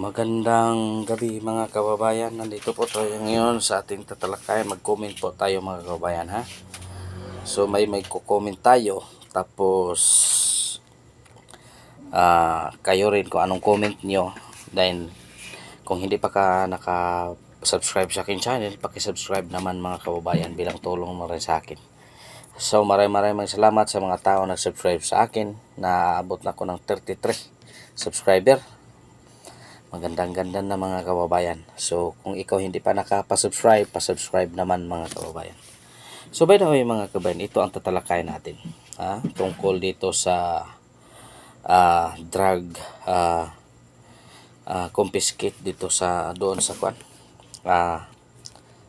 Magandang gabi mga kababayan. Nandito po tayo ngayon sa ating tatalakayan. Mag-comment po tayo mga kababayan, ha. So may ko-comment tayo. Tapos kayo rin kung anong comment nyo. Then kung hindi pa ka naka-subscribe sa akin channel, paki-subscribe naman mga kababayan bilang tulong mo rin sa akin. So maraming salamat sa mga tao na subscribe sa akin. Naabot na ko ng 33 subscriber. Magandang-ganda na mga kababayan. So, kung ikaw hindi pa nakapa-subscribe, pa-subscribe naman mga kababayan. So, by the way mga kababayan, ito ang tatalakayan natin. Tungkol dito sa drug confiscate dito sa doon sa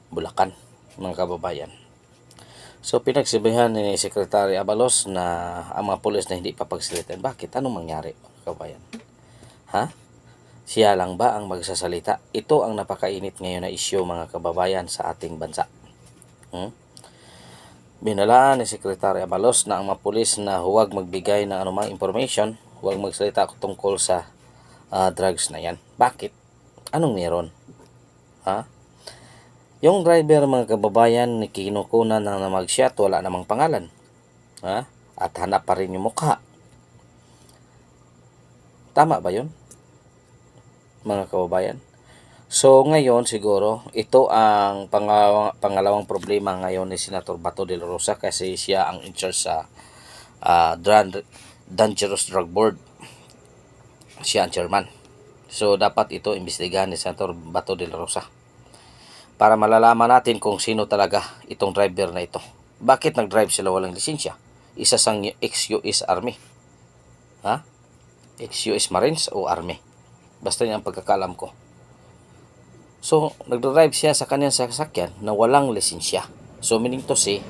Bulacan mga kababayan. So, pinagsabihan ni Secretary Abalos na ang mga pulis na hindi pa pagsalitan. Bakit? Anong mangyari mga kababayan? Siya lang ba ang magsasalita? Ito ang napakainit ngayon na isyu mga kababayan sa ating bansa. Binalaan ni Secretary Abalos na ang mga pulis na huwag magbigay ng anumang information, huwag magsalita tungkol sa drugs na yan. Bakit? Anong meron? Yung driver mga kababayan, kinukunan na mag-shot, wala namang pangalan. At hanap pa rin yung mukha. Tama ba yun? Mga kababayan. So ngayon siguro ito ang pangalawang problema ngayon ni Senator Bato de la Rosa kasi siya ang in charge sa Dangerous Drug Board. Siya ang chairman. So dapat ito imbestigahan ni Senator Bato de la Rosa para malalaman natin kung sino talaga itong driver na ito. Bakit nag-drive sila walang lisensya? Isa sang ex-US Army. Ex-US Marines o Army. Basta yan ang pagkakalam ko. So, nagdrive siya sa kanyang sasakyan na walang lisensya. So, meaning to say,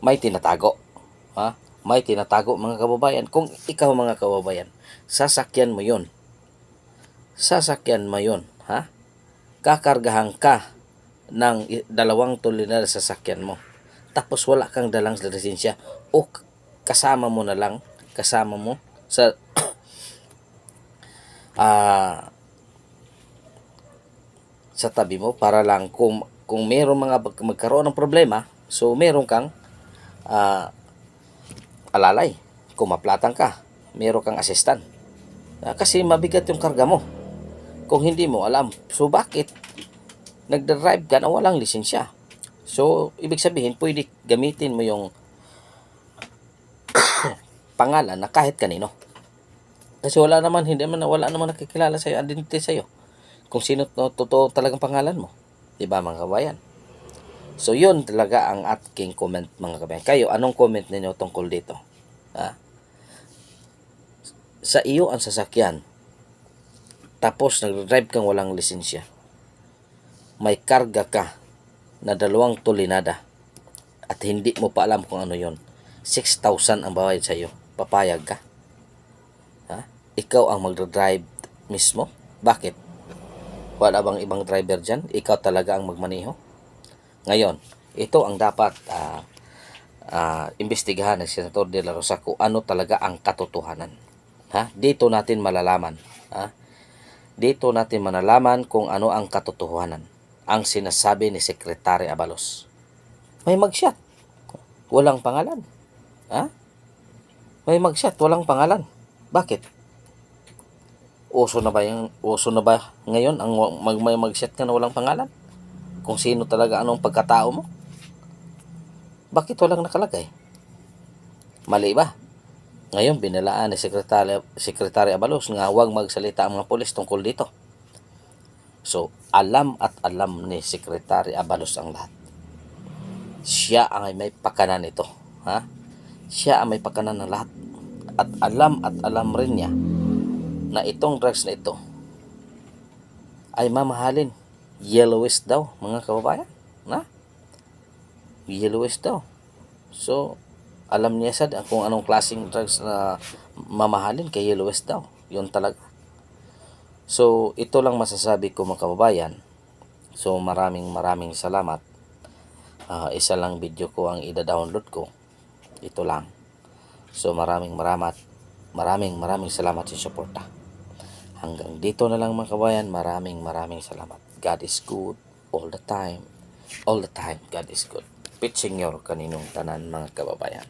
may tinatago. May tinatago mga kababayan. Kung ikaw mga kababayan, sasakyan mo yun. Sasakyan mo yun. Kakargahan ka ng 2 tulinada sa sasakyan mo. Tapos wala kang dalang lisensya. O kasama mo sa sa tabi mo para lang kung meron magkaroon ng problema, so meron kang alalay. Kung maplatan ka, meron kang assistant. Kasi mabigat yung karga mo kung hindi mo alam. So bakit nagdadrive ka na walang lisensya? So ibig sabihin pwede gamitin mo yung pangalan na kahit kanino. Kasi wala naman nakikilala sa'yo, identity sa'yo. Kung sino totoo talagang pangalan mo. Diba mga kabayan? So yun talaga ang aking comment mga kabayan. Kayo, anong comment ninyo tungkol dito? Sa iyo ang sasakyan. Tapos nag-drive kang walang lisensya. May karga ka na 2 tulinada. At hindi mo pa alam kung ano yon. 6,000 ang bayad sa'yo. Papayag ka? Ikaw ang magdadrive mismo? Bakit? Wala bang ibang driver dyan? Ikaw talaga ang magmaneho? Ngayon, ito ang dapat imbestigahan ng Senator de la Rosa kung ano talaga ang katotohanan. Dito natin malalaman. Dito natin malalaman kung ano ang katotohanan. Ang sinasabi ni Secretary Abalos. May mag-shot. Walang pangalan. May mag-shot. Walang pangalan. Bakit? Uso na ba ngayon ang may mag-shot ka na walang pangalan? Kung sino talaga anong pagkatao mo? Bakit walang nakalagay? Mali ba? Ngayon binalaan ni Secretary Abalos nga huwag magsalita ang mga pulis tungkol dito. So, alam ni Secretary Abalos ang lahat. Siya ang may pakanan ito. Siya ang may pakanan ng lahat. At alam rin niya na itong drugs na ito ay mamahalin. Yellowish daw mga kababayan. Yellowish daw. So alam niya kung anong klaseng drugs na mamahalin, kay yellowish daw. Yun talaga. So ito lang masasabi ko mga kababayan. So maraming salamat. Isa lang video ko ang ida-download ko. Ito lang. So maraming salamat sa suporta. Hanggang dito na lang mga kabayan. Maraming salamat. God is good all the time. All the time, God is good. Pitching your kaninong tanan mga kababayan.